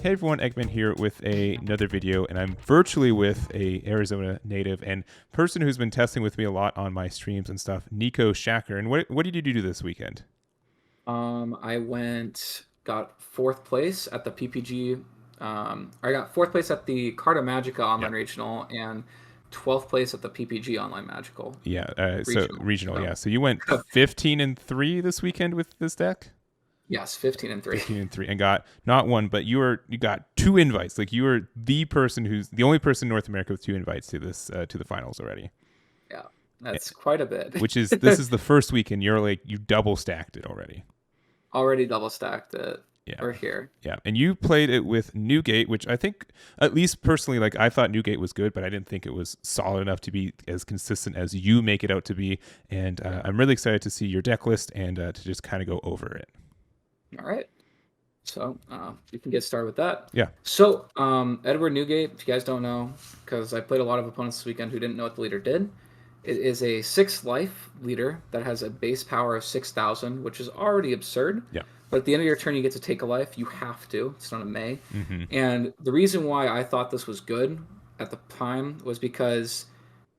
Hey everyone, Eggman here with another video, and I'm virtually with a Arizona native and person who's been testing with me a lot on my streams and stuff, Niko Chaker. And what did you do this weekend? I got fourth place at the PPG. I got fourth place at the Carta Magica Online Yeah. Regional and 12th place at the PPG Online Magical Yeah, so Regional. regional, So, yeah. So you went 15-3 this weekend with this deck? yes, 15 and 3. 15-3 and got not one, but you got two invites. Like you were the person who's the only person in North America with two invites to this to the finals already. Yeah, Eh, that's quite a bit. this is the first weekend you're like you double stacked it already. Already double stacked it. Yeah. We're here. Yeah, and you played it with Newgate, which I think, at least personally, like I thought Newgate was good, but I didn't think it was solid enough to be as consistent as you make it out to be. And I'm really excited to see your deck list and to just kind of go over it. All right. So you can get started with that. Yeah. So Edward Newgate, if you guys don't know, because I played a lot of opponents this weekend who didn't know what the leader did, it is a 6 life leader that has a base power of 6,000, which is already absurd. Yeah. But at the end of your turn, you get to take a life. You have to. It's not a may. Mm-hmm. And the reason why I thought this was good at the time was because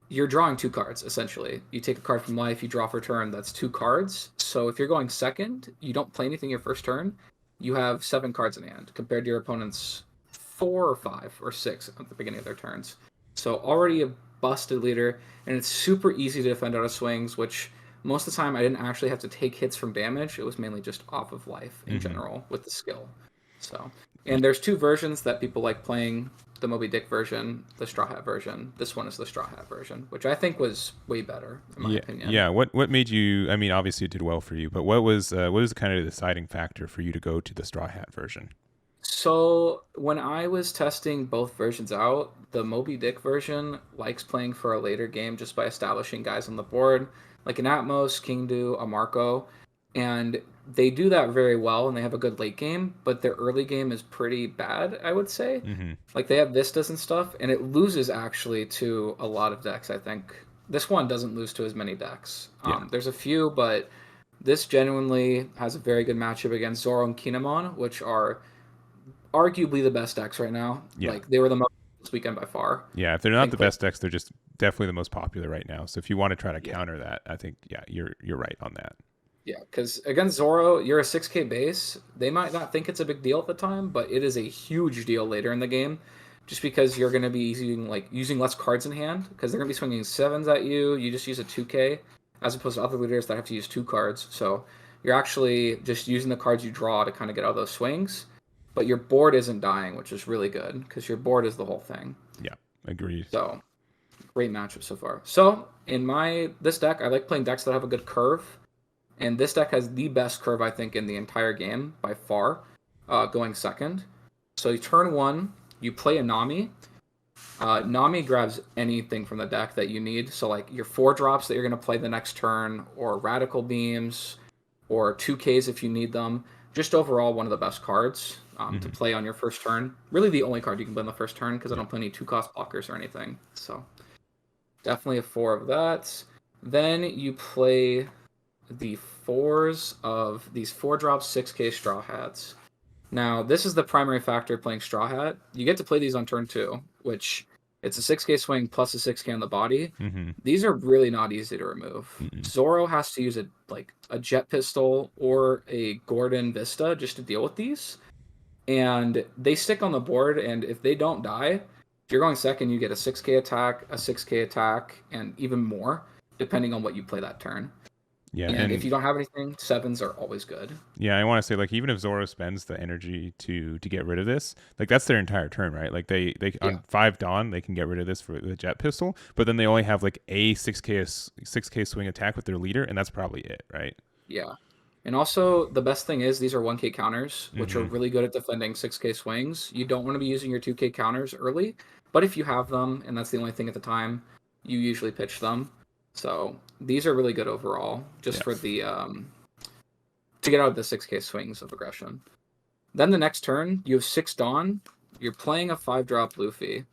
you're drawing 2 cards, essentially. You take a card from life, you draw for turn, that's 2 cards. So if you're going second, you don't play anything your first turn, you have 7 cards in hand, compared to your opponent's 4 or 5 or 6 at the beginning of their turns. So already a busted leader, and it's super easy to defend out of swings, which most of the time I didn't actually have to take hits from damage. It was mainly just off of life in general with the skill. So, and there's 2 versions that people like playing: the Moby Dick version, the Straw Hat version. This one is the Straw Hat version, which I think was way better in my opinion. Yeah. What made you? I mean, obviously it did well for you, but what was kind of the deciding factor for you to go to the Straw Hat version? So when I was testing both versions out, the Moby Dick version likes playing for a later game just by establishing guys on the board, like an Atmos, Kingdu, a Marco, and they do that very well and they have a good late game, but their early game is pretty bad, I would say. Mm-hmm. Like they have vistas and stuff, and it loses actually to a lot of decks, I think. This one doesn't lose to as many decks. There's a few, but this genuinely has a very good matchup against Zoro and Kinemon, which are arguably the best decks right now. Yeah. Like they were the most this weekend by far. Yeah, if they're not the best decks, they're just definitely the most popular right now. So if you want to try to counter that, I think you're right on that. Yeah, because against Zoro, you're a 6K base. They might not think it's a big deal at the time, but it is a huge deal later in the game, just because you're going to be using less cards in hand, because they're going to be swinging 7s at you. You just use a 2K, as opposed to other leaders that have to use 2 cards. So you're actually just using the cards you draw to kind of get out of those swings. But your board isn't dying, which is really good, because your board is the whole thing. Yeah, agreed. So, great matchup so far. So, in this deck, I like playing decks that have a good curve. And this deck has the best curve, I think, in the entire game, by far, going second. So, you turn 1, you play a Nami. Nami grabs anything from the deck that you need. So, like, your 4 drops that you're going to play the next turn, or Radical Beams, or 2Ks if you need them. Just overall, one of the best cards to play on your first turn. Really the only card you can play on the first turn, because I don't play any 2-cost blockers or anything. So definitely a 4 of that. Then you play the 4s of these 4-drop 6K Straw Hats. Now, this is the primary factor playing Straw Hat. You get to play these on turn 2, which it's a 6K swing plus a 6K on the body. Mm-hmm. These are really not easy to remove. Mm-hmm. Zoro has to use a jet pistol or a Gordon Vista just to deal with these. And they stick on the board, and if they don't die, if you're going second, you get a 6K attack, a 6K attack, and even more, depending on what you play that turn. Yeah, and if you don't have anything, 7s are always good. Yeah, I want to say, like, even if Zoro spends the energy to get rid of this, like, that's their entire turn, right? Like, they on 5 Dawn, they can get rid of this for the jet pistol, but then they only have, like, a 6K swing attack with their leader, and that's probably it, right? Yeah. And also, the best thing is these are 1K counters, which are really good at defending 6K swings. You don't want to be using your 2K counters early, but if you have them, and that's the only thing at the time, you usually pitch them. So these are really good overall, just for the to get out of the 6K swings of aggression. Then the next turn, you have 6 Dawn. You're playing a 5-drop Luffy.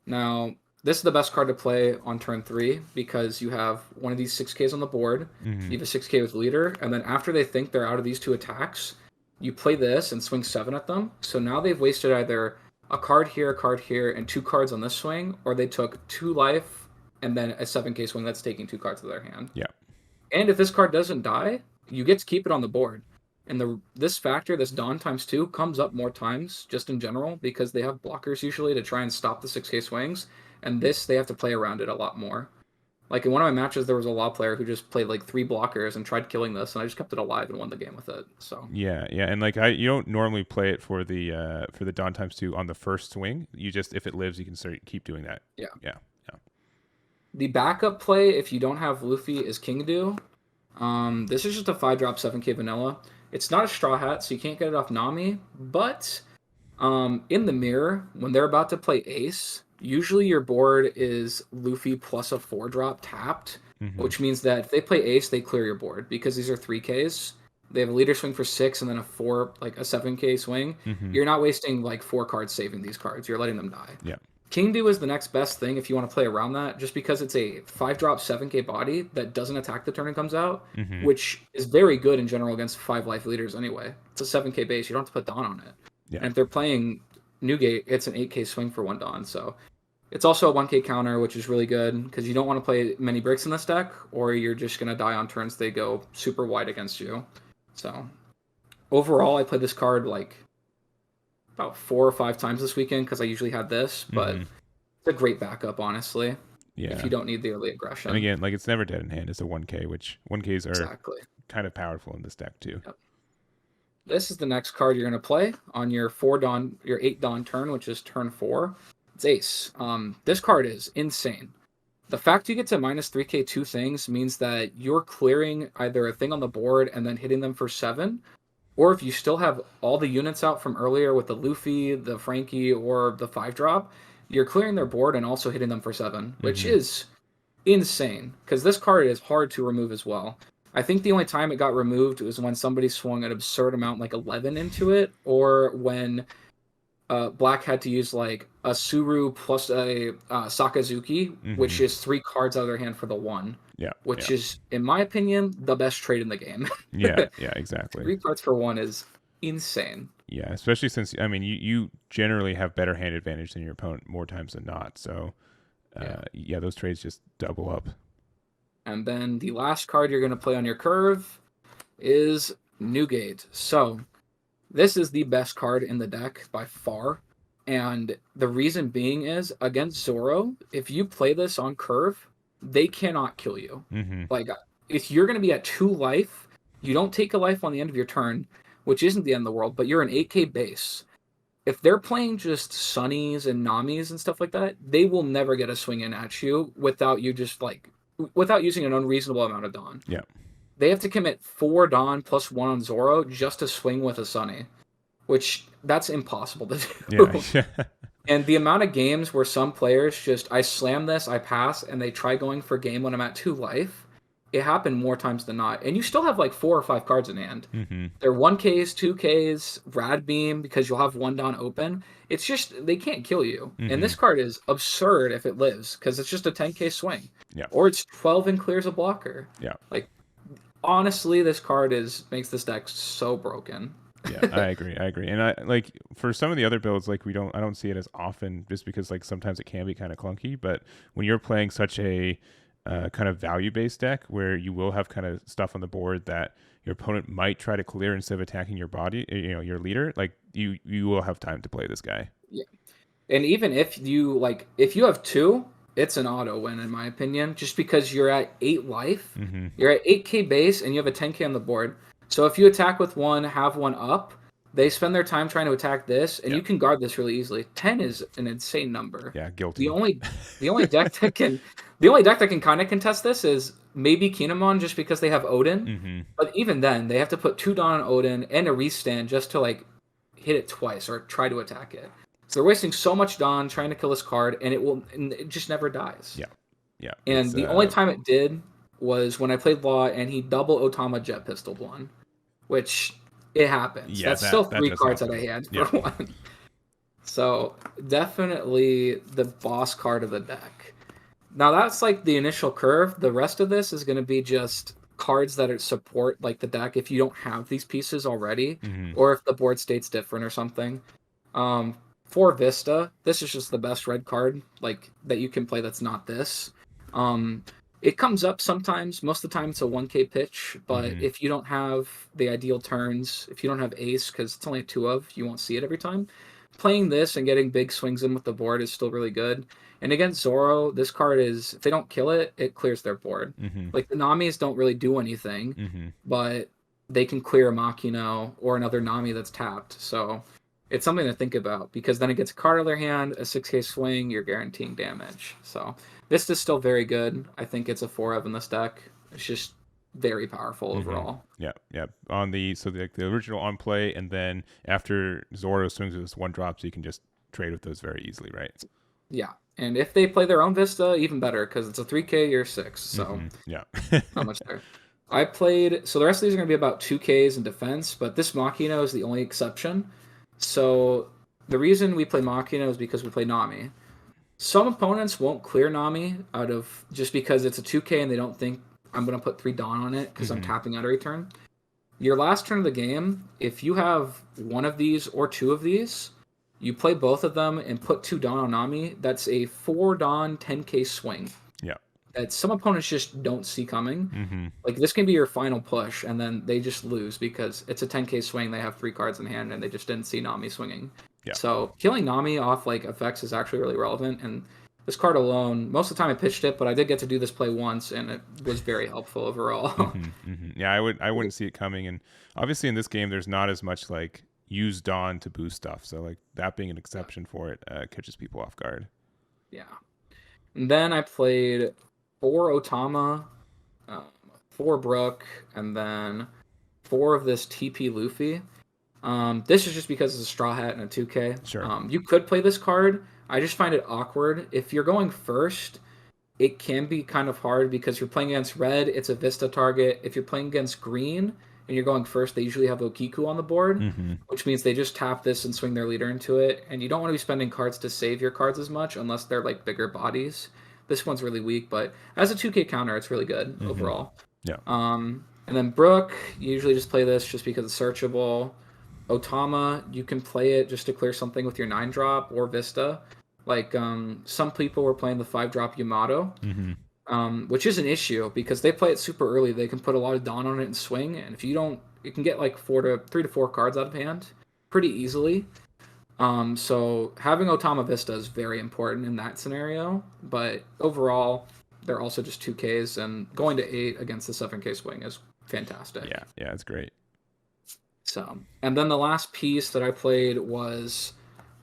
Now, this is the best card to play on turn 3 because you have one of these 6Ks on the board. You have a 6K with leader, and then after they think they're out of these 2 attacks, you play this and swing 7 at them. So now they've wasted either a card here, and 2 cards on this swing, or they took 2 life and then a 7k swing that's taking 2 cards to their hand. Yeah. And if this card doesn't die, you get to keep it on the board. And this factor, this Dawn ×2, comes up more times just in general because they have blockers usually to try and stop the 6k swings. And this, they have to play around it a lot more. Like in one of my matches, there was a law player who just played like 3 blockers and tried killing this, and I just kept it alive and won the game with it. So yeah, and like you don't normally play it for the Dawn ×2 on the first swing. You just, if it lives, you can keep doing that. Yeah. The backup play, if you don't have Luffy, is King Do. This is just a 5-drop 7k vanilla. It's not a straw hat, so you can't get it off Nami. But in the mirror, when they're about to play Ace, usually your board is Luffy plus a 4-drop tapped, which means that if they play Ace, they clear your board because these are 3Ks. They have a leader swing for 6 and then a 7k swing. You're not wasting like 4 cards saving these cards. You're letting them die. Yeah. King Do is the next best thing if you want to play around that, just because it's a 5-drop 7k body that doesn't attack the turn it comes out, which is very good in general against 5 life leaders anyway. It's a 7k base. You don't have to put Dawn on it. Yeah. And if they're playing Newgate, it's an 8k swing for 1 Dawn. So it's also a 1k counter, which is really good because you don't want to play many bricks in this deck, or you're just going to die on turns they go super wide against you. So overall, I played this card like about 4 or 5 times this weekend because I usually had this, but it's a great backup, honestly. Yeah. If you don't need the early aggression. And again, like it's never dead in hand. It's a 1k, which 1ks are exactly kind of powerful in this deck too. Yep. This is the next card you're going to play on your 8 Dawn turn, which is turn 4. It's Ace. This card is insane. The fact you get to minus 3k 2 things means that you're clearing either a thing on the board and then hitting them for 7, or if you still have all the units out from earlier with the Luffy, the Frankie, or the 5-drop, you're clearing their board and also hitting them for 7, which is insane, because this card is hard to remove as well. I think the only time it got removed was when somebody swung an absurd amount, like 11 into it, or when Black had to use like a Suru plus a Sakazuki, which is 3 cards out of their hand for the 1. Yeah. Which is, in my opinion, the best trade in the game. yeah, exactly. 3 cards for 1 is insane. Yeah, especially since, I mean, you generally have better hand advantage than your opponent more times than not. So, yeah, those trades just double up. And then the last card you're going to play on your curve is Newgate. So, this is the best card in the deck by far. And the reason being is, against Zoro, if you play this on curve, they cannot kill you. Like, if you're going to be at 2 life, you don't take a life on the end of your turn, which isn't the end of the world, but you're an 8k base. If they're playing just Sunnies and Namis and stuff like that, they will never get a swing in at you without using an unreasonable amount of Dawn. Yeah. They have to commit 4 Dawn plus 1 on Zoro just to swing with a Sunny, which that's impossible to do. Yeah. And the amount of games where some players just, I slam this, I pass, and they try going for game when I'm at 2 life, it happened more times than not. And you still have like 4 or 5 cards in hand. They're 1Ks, 2Ks, Rad Beam, because you'll have 1 Dawn open. It's just, they can't kill you. And this card is absurd if it lives, because it's just a 10k swing. Yeah. Or it's 12 and clears a blocker. Yeah. Like, honestly, this card makes this deck so broken. Yeah, I agree. And I like, for some of the other builds, like I don't see it as often, just because like sometimes it can be kind of clunky. But when you're playing such a kind of value-based deck where you will have kind of stuff on the board that your opponent might try to clear instead of attacking your body, your leader, like you will have time to play this guy. Yeah. And even if you have 2, it's an auto win in my opinion, just because you're at 8 life, you're at 8k base, and you have a 10k on the board. So if you attack with 1, have 1 up, they spend their time trying to attack this, and you can guard this really easily. 10 is an insane number. Yeah, guilty. The only deck that can kind of contest this is maybe Kinemon, just because they have Odin. But even then, they have to put 2 Dawn on Odin and a restand just to like hit it twice or try to attack it. So they're wasting so much Dawn trying to kill this card, and it just never dies. Yeah. And the only time it did was when I played Law, and he double Otama Jet Pistoled 1, which it happens. Yeah, that's still 3 cards that I had for 1. So definitely the boss card of the deck. Now that's like the initial curve. The rest of this is going to be just cards that support like the deck if you don't have these pieces already, Mm-hmm. or if the board state's different or something. For Vista, this is just the best red card like that you can play that's not this. It comes up sometimes. Most of the time, it's a 1K pitch. But if you don't have the ideal turns, if you don't have ace, because it's only 2 of, you won't see it every time. Playing this and getting big swings in with the board is still really good. And against Zoro, this card is, if they don't kill it, it clears their board. Mm-hmm. Like, the Namis don't really do anything, Mm-hmm. but they can clear a Makino or another Nami that's tapped. So it's something to think about, because then it gets a card out of their hand, a 6K swing, you're guaranteeing damage. So this is still very good. I think it's a 4 of in this deck. It's just very powerful overall. Yeah. On the original on play, and then after Zoro swings with this 1-drop, so you can just trade with those very easily, right? Yeah, and if they play their own Vista, even better, because it's a 3K, you're 6, so yeah, not much there. I played, so the rest of these are going to be about 2Ks in defense, but this Makino is the only exception. So the reason we play Makino is because we play Nami. Some opponents won't clear Nami out of just because it's a 2K and they don't think I'm going to put 3 Dawn on it because I'm tapping out every turn. Your last turn of the game, if you have one of these or 2 of these, you play both of them and put 2 Dawn on Nami. That's a 4 Dawn 10K swing. Yeah. That some opponents just don't see coming. Like, this can be your final push, and then they just lose because it's a 10K swing. They have 3 cards in hand, and they just didn't see Nami swinging. Yeah. So killing Nami off like effects is actually really relevant. And this card alone, most of the time I pitched it, but I did get to do this play once, and it was very helpful overall. Yeah, I wouldn't see it coming, and obviously in this game there's not as much like use Dawn to boost stuff. So like that being an exception for it catches people off guard. Yeah. And then I played 4 Otama, 4 Brook, and then 4 of this TP Luffy. This is just because it's a Straw Hat and a 2K. Sure. You could play this card. I just find it awkward. If you're going first, it can be kind of hard because you're playing against red, it's a Vista target. If you're playing against green and you're going first, they usually have Okiku on the board, which means they just tap this and swing their leader into it. And you don't want to be spending cards to save your cards as much unless they're like bigger bodies. This one's really weak, but as a 2K counter, it's really good overall. Yeah. And then Brook, you usually just play this just because it's searchable. Otama, you can play it just to clear something with your 9-drop or Vista. Like, some people were playing the 5-drop Yamato, which is an issue because they play it super early. They can put a lot of Dawn on it and swing, and if you don't, you can get like 3 to 4 cards out of hand pretty easily. So having Otama Vista is very important in that scenario, but overall, they're also just 2Ks, and going to 8 against the 7K swing is fantastic. Yeah, it's great. So, and then the last piece that I played was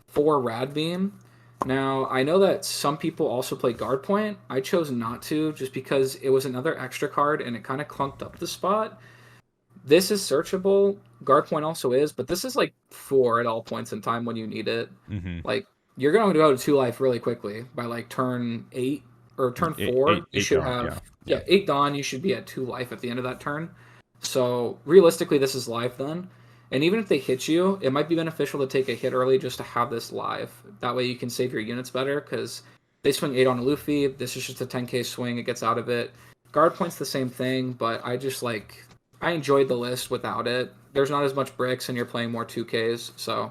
4 Rad Beam. Now, I know that some people also play Guard Point. I chose not to just because it was another extra card and it kind of clunked up the spot. This is searchable. Guard Point also is, but this is like 4 at all points in time when you need it. Like, you're going to go to 2 life really quickly by like turn 8 or turn 4. You should have 8 Dawn. You should be at 2 life at the end of that turn. So realistically, this is live then. And even if they hit you, it might be beneficial to take a hit early just to have this live. That way you can save your units better because they swing 8 on Luffy. This is just a 10K swing. It gets out of it. Guard Point's the same thing, but I enjoyed the list without it. There's not as much bricks and you're playing more 2Ks. So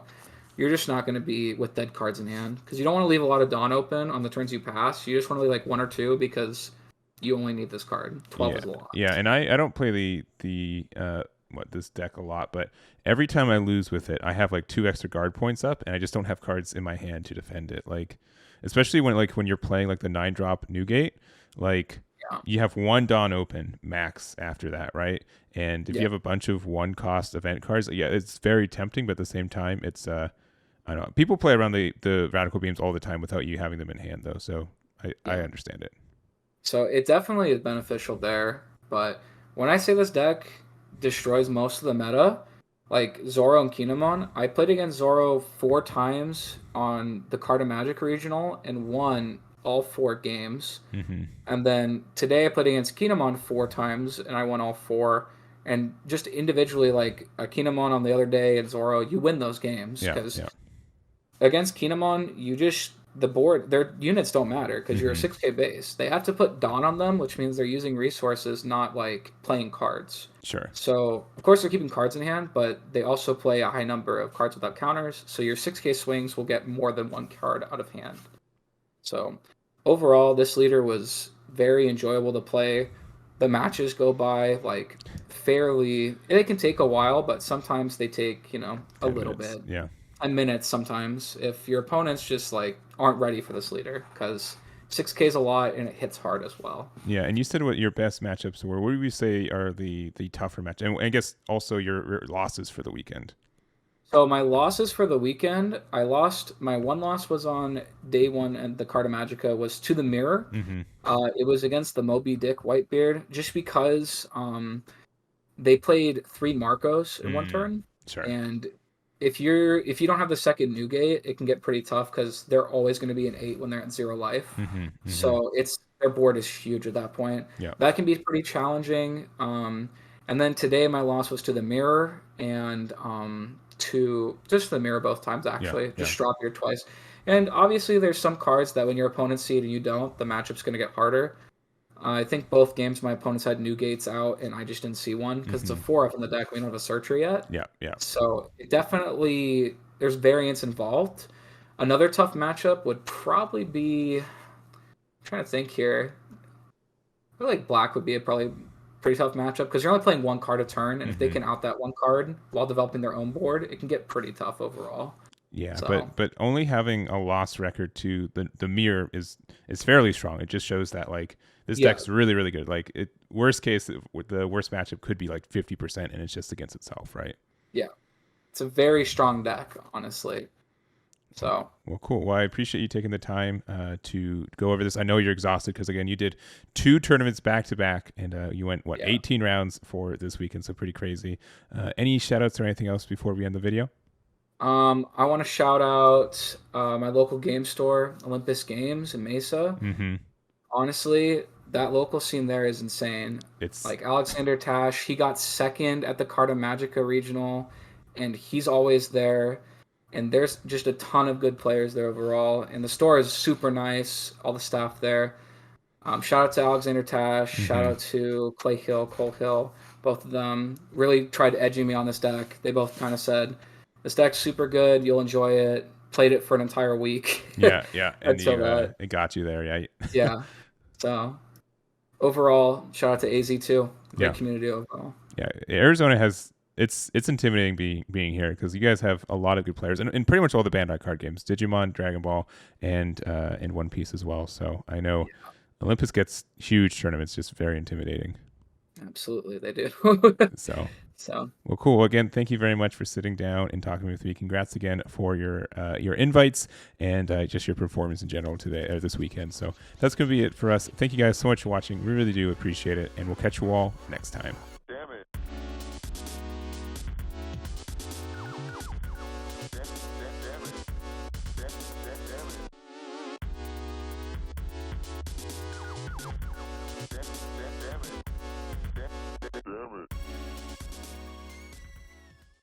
you're just not going to be with dead cards in hand because you don't want to leave a lot of Dawn open on the turns you pass. You just want to leave like 1 or 2 because you only need this card. 12 is a lot. Yeah, and I don't play this deck a lot, but every time I lose with it, I have like 2 extra guard points up, and I just don't have cards in my hand to defend it. Like, especially when you're playing like the 9-drop Newgate, like you have 1 Dawn open max after that, right? And if you have a bunch of 1-cost event cards, it's very tempting, but at the same time, it's I don't know. People play around the Radical Beams all the time without you having them in hand, though. So I understand it. So it definitely is beneficial there, but when I say this deck destroys most of the meta, like Zoro and Kinemon, I played against Zoro 4 times on the Carta Magic Regional and won all 4 games. And then today I played against Kinemon 4 times and I won all 4. And just individually, like a Kinemon on the other day and Zoro, you win those games because against Kinemon, the board, their units don't matter because you're a Mm-hmm. 6K base. They have to put Dawn on them, which means they're using resources, not like playing cards. Sure. So, of course, they're keeping cards in hand, but they also play a high number of cards without counters. So your 6K swings will get more than one card out of hand. So, overall, this leader was very enjoyable to play. The matches go by like fairly. They can take a while, but sometimes they take, a 10 little minutes. bit. Yeah. 10 minutes sometimes if your opponents just like aren't ready for this leader, because 6K is a lot and it hits hard as well. Yeah, and you said what your best matchups were. What would you say are the tougher match? And I guess also your losses for the weekend. So my losses for the weekend, my one loss was on day one, and the Carta Magica was to the mirror. Mm-hmm. It was against the Moby Dick Whitebeard, just because they played 3 Marcos in one turn. Sure. And if you don't have the second Newgate, it can get pretty tough because they're always going to be an 8 when they're at 0 life. Mm-hmm. Mm-hmm. So their board is huge at that point. Yeah. That can be pretty challenging. And then today my loss was to the mirror and to just the mirror both times actually. Just drop here twice. And obviously there's some cards that when your opponents see it and you don't, the matchup's going to get harder. I think both games my opponents had Newgates out and I just didn't see one because it's a 4-up in the deck. We don't have a searcher yet. Yeah, yeah. So it definitely, there's variance involved. Another tough matchup would probably be, I'm trying to think here. I feel like black would be a probably pretty tough matchup because you're only playing 1 card a turn, and if they can out that 1 card while developing their own board, it can get pretty tough overall. Yeah, So, but only having a loss record to the mirror is fairly strong. It just shows that like this deck's really, really good. Like worst case, the worst matchup could be like 50%, and it's just against itself, right? yeah, it's a very strong deck, honestly. So, well, cool. Well, I appreciate you taking the time to go over this. I know you're exhausted because again, you did 2 tournaments back to back, and you went 18 rounds for this weekend, so pretty crazy. Any shout outs or anything else before we end the video? I want to shout out my local game store, Olympus Games in Mesa. Mm-hmm. Honestly, that local scene there is insane. It's like Alexander Tash, he got second at the Carta Magica Regional, and he's always there. And there's just a ton of good players there overall. And the store is super nice, all the staff there. Shout out to Alexander Tash. Shout out to Clay Hill, Cole Hill. Both of them really tried edging me on this deck. They both kind of said, this deck's super good. You'll enjoy it. Played it for an entire week. Yeah. And it got you there, yeah. Yeah. So overall, shout out to AZ too. Great community overall. Yeah, Arizona has it's intimidating being here because you guys have a lot of good players and pretty much all the Bandai card games, Digimon, Dragon Ball, and One Piece as well. So I know Olympus gets huge tournaments, just very intimidating. Absolutely, they do. So well, cool. Well, again, thank you very much for sitting down and talking with me. Congrats again for your invites and just your performance in general today or this weekend. So that's going to be it for us. Thank you guys so much for watching. We really do appreciate it, and we'll catch you all next time.